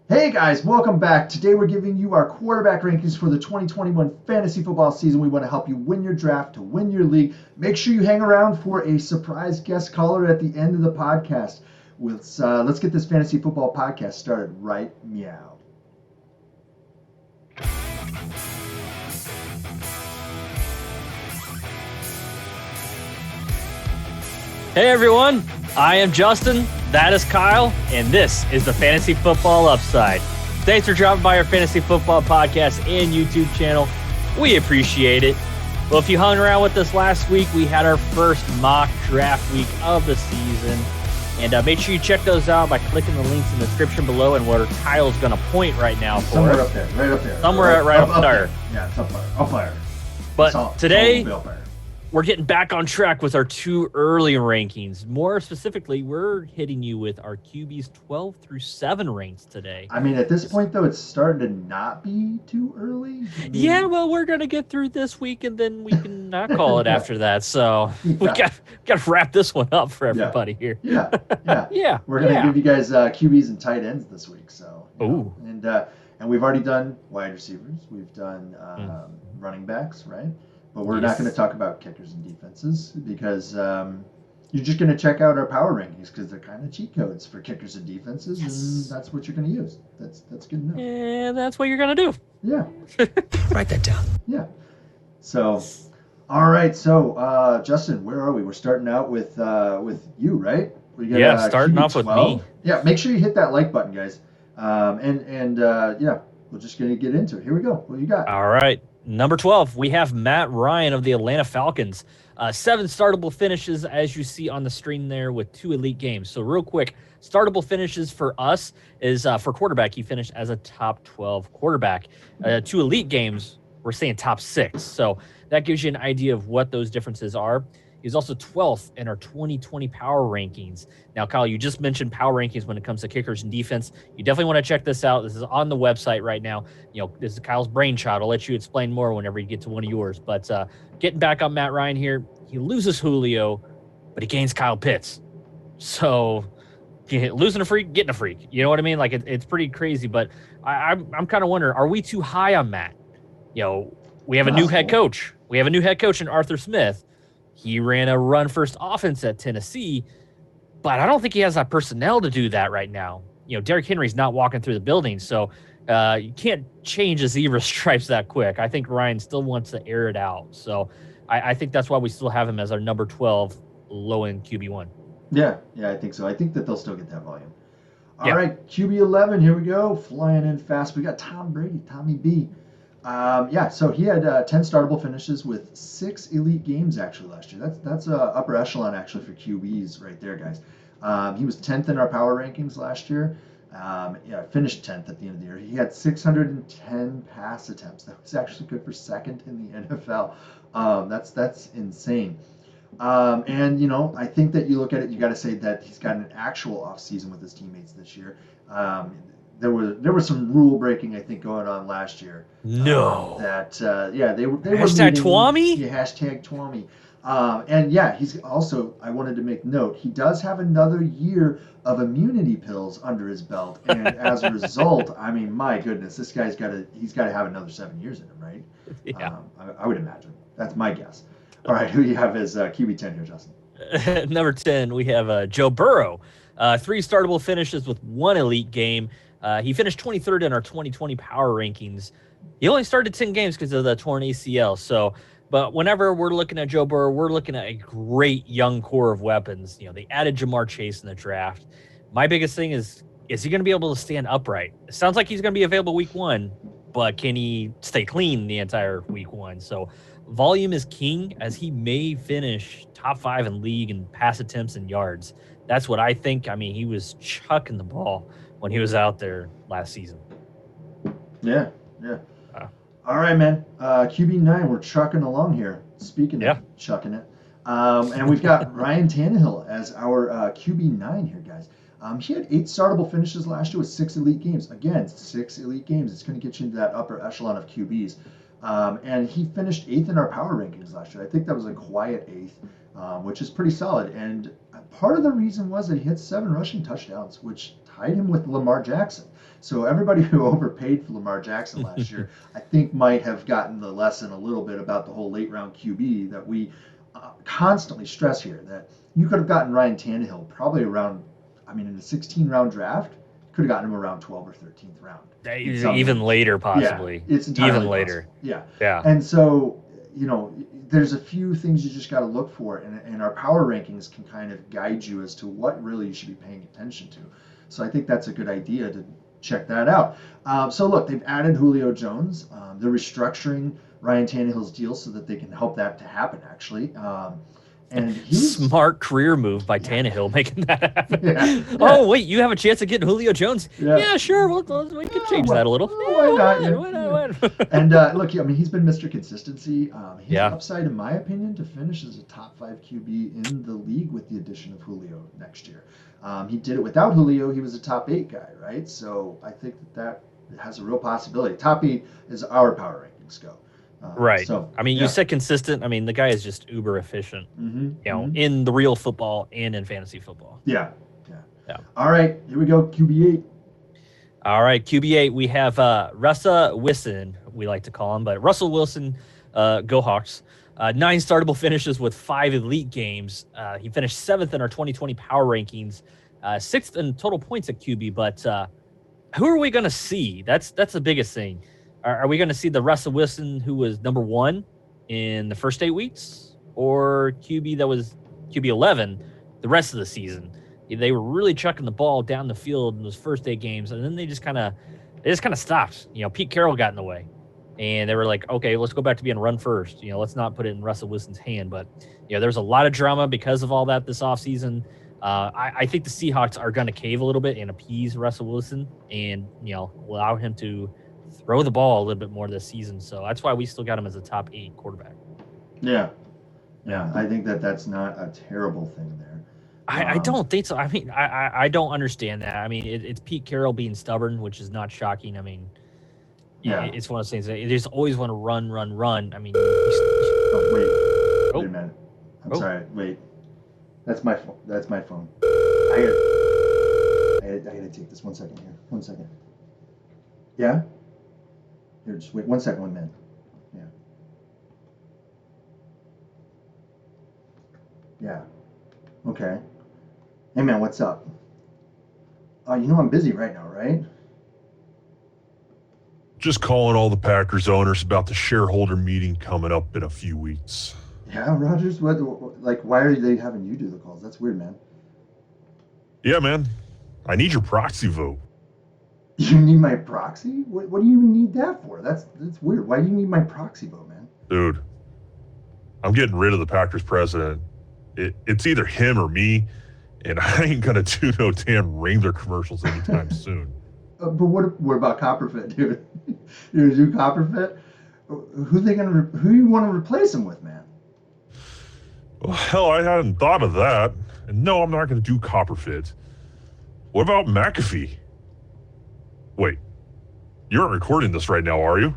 Hey guys, welcome back. Today we're giving you our quarterback rankings for the 2021 fantasy football season. We want to help you win your draft, to win your league. Make sure you hang around for a surprise guest caller at the end of the podcast. Let's get this fantasy football podcast started right meow. Hey everyone, I am Justin, that is Kyle, and this is the Fantasy Football Upside. Thanks for dropping by our Fantasy Football Podcast and YouTube channel. We appreciate it. Well, if you hung around with us last week, we had our first mock draft week of the season. And make sure you check those out by clicking the links in the description below and where Kyle's going to point right now for Somewhere up there, right up there. Somewhere right up there. Yeah, it's up there. But today, we're getting back on track with our two early rankings. More specifically, we're hitting you with our QBs 12 through 7 ranks today. I mean, at this point, though, it's starting to not be too early. Yeah, well, we're going to get through this week, and then we can not call it after that. So we got to wrap this one up for everybody here. Yeah. Yeah. We're going to give you guys QBs and tight ends this week. So, ooh. And we've already done wide receivers. We've done running backs, right? But we're not going to talk about kickers and defenses because you're just going to check out our power rankings because they're kind of cheat codes for kickers and defenses, and that's what you're going to use. That's good enough. And that's what you're going to do. Yeah. Write that down. Yeah. So, all right. So, Justin, where are we? We're starting out with you, right? We got, starting QB off with 12. me. Yeah, make sure you hit that like button, guys. We're just going to get into it. Here we go. What you got? All right. Number 12, we have Matt Ryan of the Atlanta Falcons. 7 startable finishes, as you see on the screen there, with 2 elite games. So real quick, startable finishes for us is for quarterback, he finished as a top 12 quarterback. 2 elite games, we're saying top 6. So that gives you an idea of what those differences are. He's also 12th in our 2020 power rankings. Now, Kyle, you just mentioned power rankings when it comes to kickers and defense. You definitely want to check this out. This is on the website right now. This is Kyle's brainchild. I'll let you explain more whenever you get to one of yours. But getting back on Matt Ryan here, he loses Julio, but he gains Kyle Pitts. So losing a freak, getting a freak. You know what I mean? Like it's pretty crazy. But I'm kind of wondering, are we too high on Matt? We have a new head coach. We have a new head coach in Arthur Smith. He ran a run-first offense at Tennessee, but I don't think he has that personnel to do that right now. Derrick Henry's not walking through the building, so you can't change a zebra stripes that quick. I think Ryan still wants to air it out. So I think that's why we still have him as our number 12 low-end QB1. Yeah, I think so. I think that they'll still get that volume. All right, QB 11, here we go. Flying in fast. We got Tom Brady, Tommy B. So he had 10 startable finishes with 6 elite games actually last year. That's upper echelon actually for QBs right there, guys. He was 10th in our power rankings last year. Finished 10th at the end of the year. He had 610 pass attempts. That was actually good for second in the NFL. That's insane. I think that you look at it, you got to say that he's got an actual off season with his teammates this year. There was some rule breaking, I think, going on last year. No. They were hashtag Twommy? Yeah, hashtag Twommy. He's also, I wanted to make note, he does have another year of immunity pills under his belt, and as a result, I mean, my goodness, this guy's he's got to have another 7 years in him, right? Yeah. I would imagine. That's my guess. All right, who do you have as QB 10 here, Justin? Number 10, we have Joe Burrow. 3 startable finishes with 1 elite game. He finished 23rd in our 2020 power rankings. He only started 10 games because of the torn ACL. But whenever we're looking at Joe Burrow, we're looking at a great young core of weapons. They added Jamar Chase in the draft. My biggest thing is he going to be able to stand upright? It sounds like he's going to be available week 1, but can he stay clean the entire week 1? So volume is king, as he may finish top 5 in league in pass attempts and yards. That's what I think. I mean, he was chucking the ball when he was out there last season. Yeah. All right, man. QB 9, we're chucking along here. Speaking of chucking it. And we've got Ryan Tannehill as our QB 9 here, guys. He had 8 startable finishes last year with 6 elite games. Again, 6 elite games. It's going to get you into that upper echelon of QBs. And he finished 8th in our power rankings last year. I think that was a quiet 8th, which is pretty solid. And part of the reason was that he had 7 rushing touchdowns, which tied him with Lamar Jackson. So everybody who overpaid for Lamar Jackson last year, I think might have gotten the lesson a little bit about the whole late round QB that we constantly stress here, that you could have gotten Ryan Tannehill probably around, I mean, in a 16 round draft, could have gotten him around 12th or 13th round. Even later, possibly. Yeah, it's entirely even later. possible. Yeah. Yeah. And so, there's a few things you just got to look for, and our power rankings can kind of guide you as to what really you should be paying attention to. So I think that's a good idea to check that out. So look, they've added Julio Jones. They're restructuring Ryan Tannehill's deal so that they can help that to happen, actually. And he's smart career move by Tannehill making that happen. Yeah. Oh wait, you have a chance of getting Julio Jones. Yeah, Sure. We can change that a little. Why not? Why not? And look, I mean, he's been Mr. Consistency. His upside, in my opinion, to finish as a top 5 QB in the league with the addition of Julio next year. He did it without Julio. He was a top 8 guy, right? So I think that has a real possibility. Top 8 is our power rankings go. Right. So, I mean, you said consistent. I mean, the guy is just uber efficient, in the real football and in fantasy football. Yeah. All right, here we go. QB8. All right, QB8. We have Russell Wilson, we like to call him, but Russell Wilson, go Hawks. 9 startable finishes with 5 elite games. He finished 7th in our 2020 power rankings, 6th in total points at QB. But who are we going to see? That's the biggest thing. Are we going to see the Russell Wilson who was number 1 in the first 8 weeks, or QB that was QB 11 the rest of the season? They were really chucking the ball down the field in those first 8 games, and then they just kind of stopped. Pete Carroll got in the way, and they were like, okay, let's go back to being run first. Let's not put it in Russell Wilson's hand. But there's a lot of drama because of all that this offseason. I think the Seahawks are going to cave a little bit and appease Russell Wilson, and allow him to throw the ball a little bit more this season. So that's why we still got him as a top 8 quarterback. Yeah. I think that's not a terrible thing there. I don't think so. I mean, I don't understand that. I mean, it's Pete Carroll being stubborn, which is not shocking. I mean, it's one of those things. They just always want to run. I mean, wait a minute. I'm sorry. Wait, that's my phone. I gotta take this 1 second here. 1 second. Yeah. Here, just wait 1 second, 1 minute. Yeah. Okay. Hey man, what's up? I'm busy right now, right? Just calling all the Packers owners about the shareholder meeting coming up in a few weeks. Yeah, Rogers, why are they having you do the calls? That's weird, man. Yeah, man. I need your proxy vote. You need my proxy? What do you need that for? That's weird. Why do you need my proxy vote, man? Dude, I'm getting rid of the Packers president. It's either him or me, and I ain't gonna do no damn Wrangler commercials anytime soon. But what about Copperfit, dude? You're gonna do Copperfit? Who you want to replace him with, man? Well, hell, I hadn't thought of that. And no, I'm not gonna do Copperfit. What about McAfee? Wait, you aren't recording this right now, are you?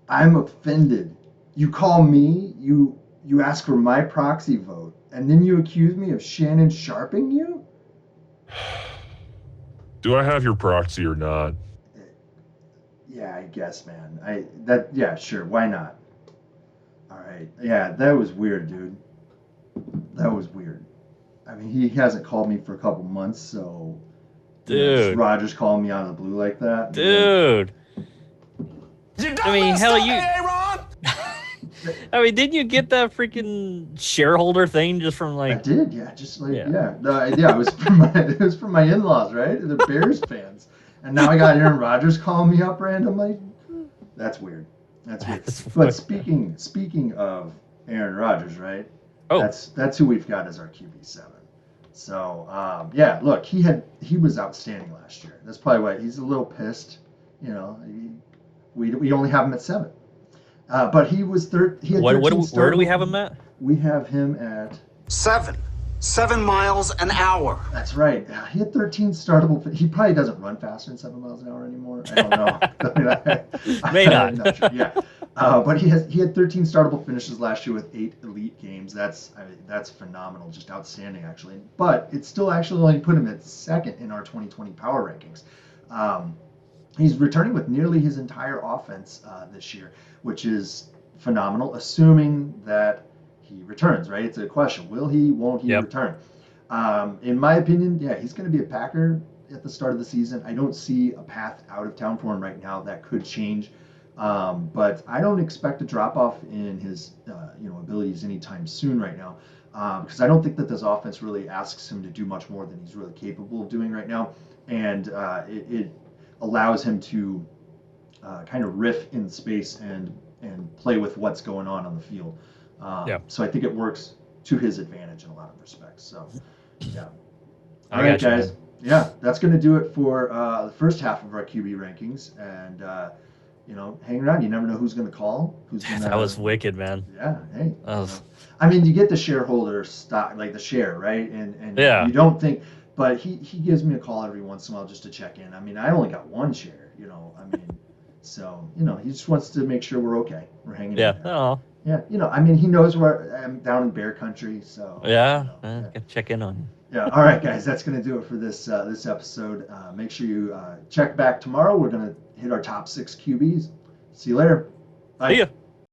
I'm offended. You call me, you ask for my proxy vote, and then you accuse me of Shannon Sharping you? Do I have your proxy or not? Yeah, I guess, man. Yeah, sure, why not? All right. Yeah, that was weird, dude. That was weird. I mean, he hasn't called me for a couple months, so... Dude. Rogers calling me out of the blue like that. Dude. I mean, hell, I mean, didn't you get that freaking shareholder thing just from I did, yeah. Just like, yeah. It was from my in-laws, right? The Bears fans. And now I got Aaron Rodgers calling me up randomly. That's weird. But speaking of Aaron Rodgers, right? Oh. That's who we've got as our QB7. So, look, he was outstanding last year. That's probably why he's a little pissed. We only have him at 7. But he was third. Where do we have him at? We have him at 7 miles an hour. That's right. He had 13 startable. He probably doesn't run faster than 7 miles an hour anymore. I don't know. May not. I'm not sure. Yeah. But he had 13 startable finishes last year with 8 elite games. That's phenomenal, just outstanding actually. But it still actually only put him at 2nd in our 2020 power rankings. He's returning with nearly his entire offense this year, which is phenomenal, assuming that he returns, right? It's a question. Will he, won't he return? In my opinion, yeah, he's going to be a Packer at the start of the season. I don't see a path out of town for him right now. That could change. But I don't expect a drop off in his abilities anytime soon right now, because I don't think that this offense really asks him to do much more than he's really capable of doing right now, and it allows him to kind of riff in space and play with what's going on the field. So I think it works to his advantage in a lot of respects. So yeah. All right, guys. Man. Yeah, that's going to do it for the first half of our QB rankings, and hang around. You never know who's going to call. That was wicked, man. Yeah. Hey. I mean, you get the shareholder stock, like the share, right? And you don't think, but he gives me a call every once in a while just to check in. I mean, I only got one share, so he just wants to make sure we're okay. We're hanging in there. Oh. Yeah. I mean, he knows where I'm down in bear country, so. Yeah. Gotta check in on you. Yeah. All right, guys. That's going to do it for this episode. Make sure you check back tomorrow. We're going to hit our top 6 QBs. See you later. Bye. See ya.